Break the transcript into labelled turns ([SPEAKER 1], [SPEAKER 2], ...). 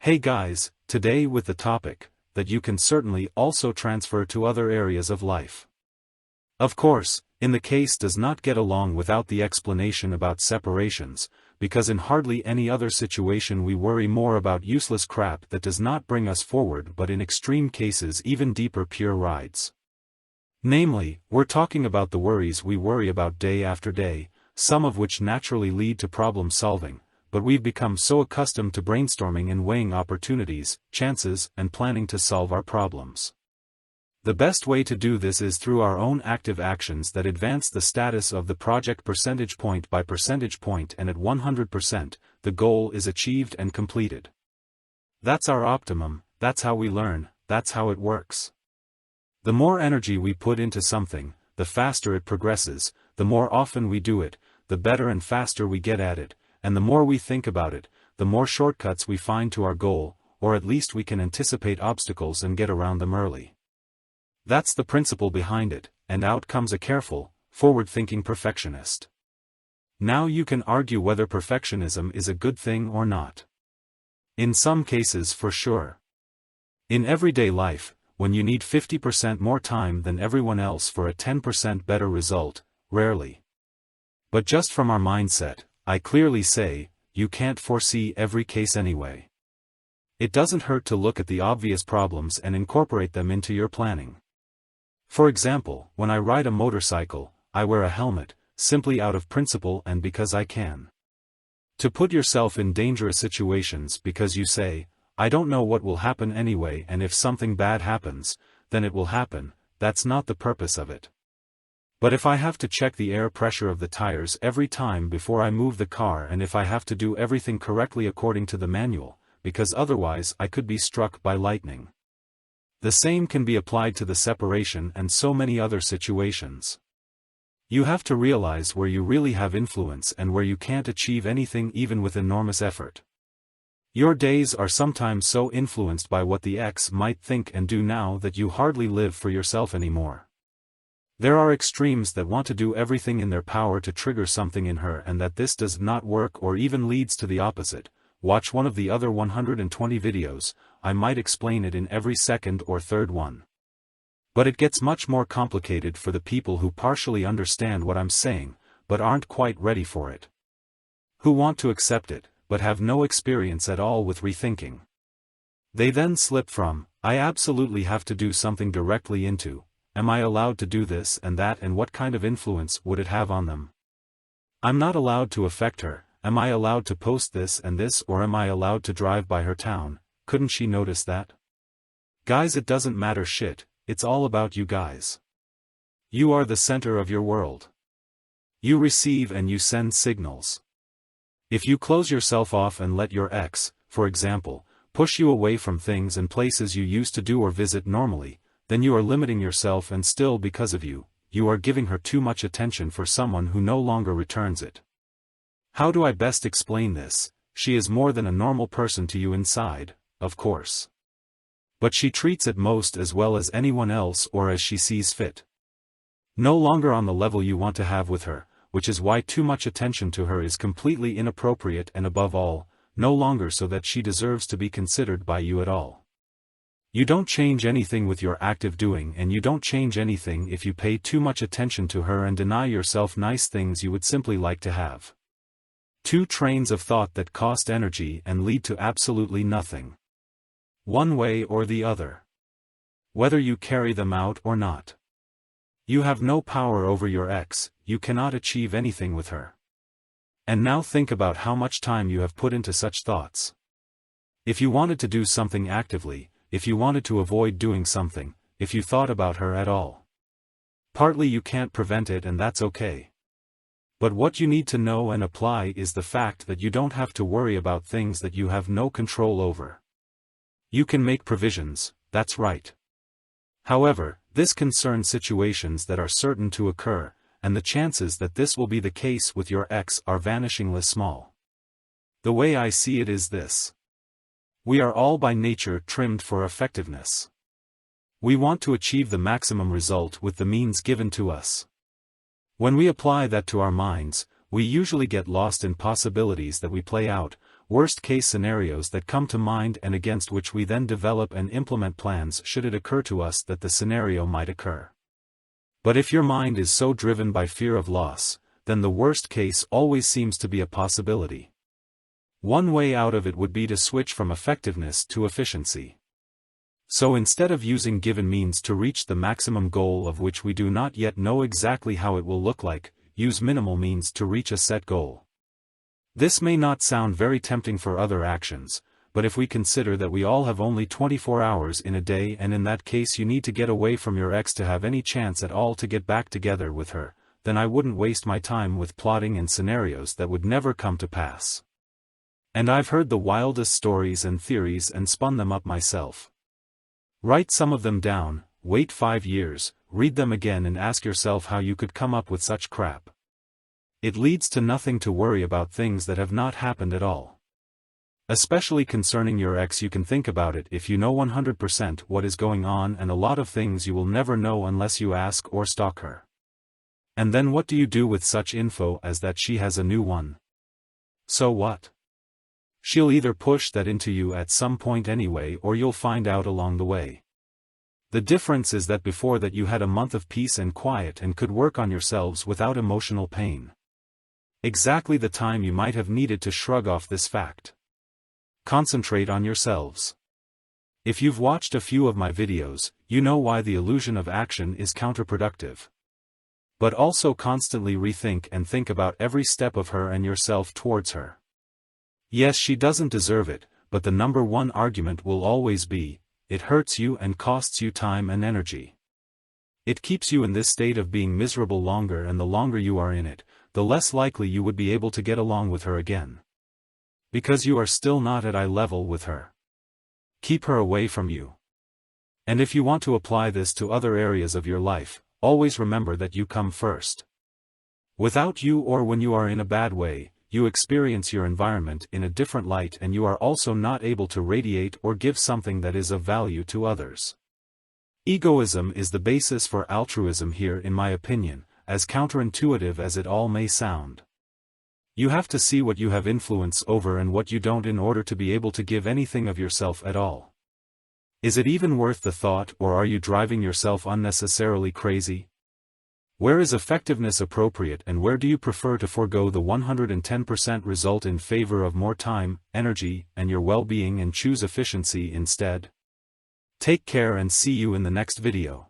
[SPEAKER 1] Hey guys, today with the topic that you can certainly also transfer to other areas of life. Of course, in the case does not get along without the explanation about separations, because in hardly any other situation we worry more about useless crap that does not bring us forward, but in extreme cases even deeper pure rides. Namely, we're talking about the worries we worry about day after day, some of which naturally lead to problem solving, but we've become so accustomed to brainstorming and weighing opportunities, chances, and planning to solve our problems. The best way to do this is through our own active actions that advance the status of the project percentage point by percentage point, and at 100%, the goal is achieved and completed. That's our optimum, that's how we learn, that's how it works. The more energy we put into something, the faster it progresses, the more often we do it, the better and faster we get at it, and the more we think about it, the more shortcuts we find to our goal, or at least we can anticipate obstacles and get around them early. That's the principle behind it, and out comes a careful, forward-thinking perfectionist. Now you can argue whether perfectionism is a good thing or not. In some cases for sure. In everyday life, when you need 50% more time than everyone else for a 10% better result, rarely. But just from our mindset, I clearly say, you can't foresee every case anyway. It doesn't hurt to look at the obvious problems and incorporate them into your planning. For example, when I ride a motorcycle, I wear a helmet, simply out of principle and because I can. To put yourself in dangerous situations because you say, I don't know what will happen anyway, and if something bad happens, then it will happen, that's not the purpose of it. But if I have to check the air pressure of the tires every time before I move the car, and if I have to do everything correctly according to the manual, because otherwise I could be struck by lightning. The same can be applied to the separation and so many other situations. You have to realize where you really have influence and where you can't achieve anything even with enormous effort. Your days are sometimes so influenced by what the ex might think and do now that you hardly live for yourself anymore. There are extremes that want to do everything in their power to trigger something in her, and that this does not work or even leads to the opposite. Watch one of the other 120 videos, I might explain it in every second or third one. But it gets much more complicated for the people who partially understand what I'm saying, but aren't quite ready for it. Who want to accept it, but have no experience at all with rethinking. They then slip from, I absolutely have to do something directly into, am I allowed to do this and that, and what kind of influence would it have on them? I'm not allowed to affect her, am I allowed to post this and this, or am I allowed to drive by her town, couldn't she notice that? Guys, it doesn't matter shit, it's all about you guys. You are the center of your world. You receive and you send signals. If you close yourself off and let your ex, for example, push you away from things and places you used to do or visit normally, then you are limiting yourself, and still because of you, you are giving her too much attention for someone who no longer returns it. How do I best explain this? She is more than a normal person to you inside, of course. But she treats it most as well as anyone else or as she sees fit. No longer on the level you want to have with her, which is why too much attention to her is completely inappropriate, and above all, no longer so that she deserves to be considered by you at all. You don't change anything with your active doing, and you don't change anything if you pay too much attention to her and deny yourself nice things you would simply like to have. Two trains of thought that cost energy and lead to absolutely nothing. One way or the other. Whether you carry them out or not. You have no power over your ex, you cannot achieve anything with her. And now think about how much time you have put into such thoughts. If you wanted to do something actively, if you wanted to avoid doing something, if you thought about her at all. Partly you can't prevent it, and that's okay. But what you need to know and apply is the fact that you don't have to worry about things that you have no control over. You can make provisions, that's right. However, this concerns situations that are certain to occur, and the chances that this will be the case with your ex are vanishingly small. The way I see it is this. We are all by nature trimmed for effectiveness. We want to achieve the maximum result with the means given to us. When we apply that to our minds, We usually get lost in possibilities that we play out, worst-case scenarios that come to mind and against which we then develop and implement plans should it occur to us that the scenario might occur. But if your mind is so driven by fear of loss, then the worst case always seems to be a possibility. One way out of it would be to switch from effectiveness to efficiency. So instead of using given means to reach the maximum goal of which we do not yet know exactly how it will look like, use minimal means to reach a set goal. This may not sound very tempting for other actions, but if we consider that we all have only 24 hours in a day, and in that case you need to get away from your ex to have any chance at all to get back together with her, then I wouldn't waste my time with plotting in scenarios that would never come to pass. And I've heard the wildest stories and theories and spun them up myself. Write some of them down, wait 5 years, read them again and ask yourself how you could come up with such crap. It leads to nothing to worry about things that have not happened at all. Especially concerning your ex, you can think about it if you know 100% what is going on, and a lot of things you will never know unless you ask or stalk her. And then what do you do with such info as that she has a new one? So what? She'll either push that into you at some point anyway, or you'll find out along the way. The difference is that before that you had a month of peace and quiet and could work on yourselves without emotional pain. Exactly the time you might have needed to shrug off this fact. Concentrate on yourselves. If you've watched a few of my videos, you know why the illusion of action is counterproductive. But also constantly rethink and think about every step of her and yourself towards her. Yes, she doesn't deserve it, but the number one argument will always be, it hurts you and costs you time and energy. It keeps you in this state of being miserable longer, and the longer you are in it, the less likely you would be able to get along with her again. Because you are still not at eye level with her. Keep her away from you. And if you want to apply this to other areas of your life, always remember that you come first. Without you, or when you are in a bad way, you experience your environment in a different light, and you are also not able to radiate or give something that is of value to others. Egoism is the basis for altruism here, in my opinion, as counterintuitive as it all may sound. You have to see what you have influence over and what you don't in order to be able to give anything of yourself at all. Is it even worth the thought, or are you driving yourself unnecessarily crazy? Where is effectiveness appropriate, and where do you prefer to forego the 110% result in favor of more time, energy, and your well-being and choose efficiency instead? Take care and see you in the next video.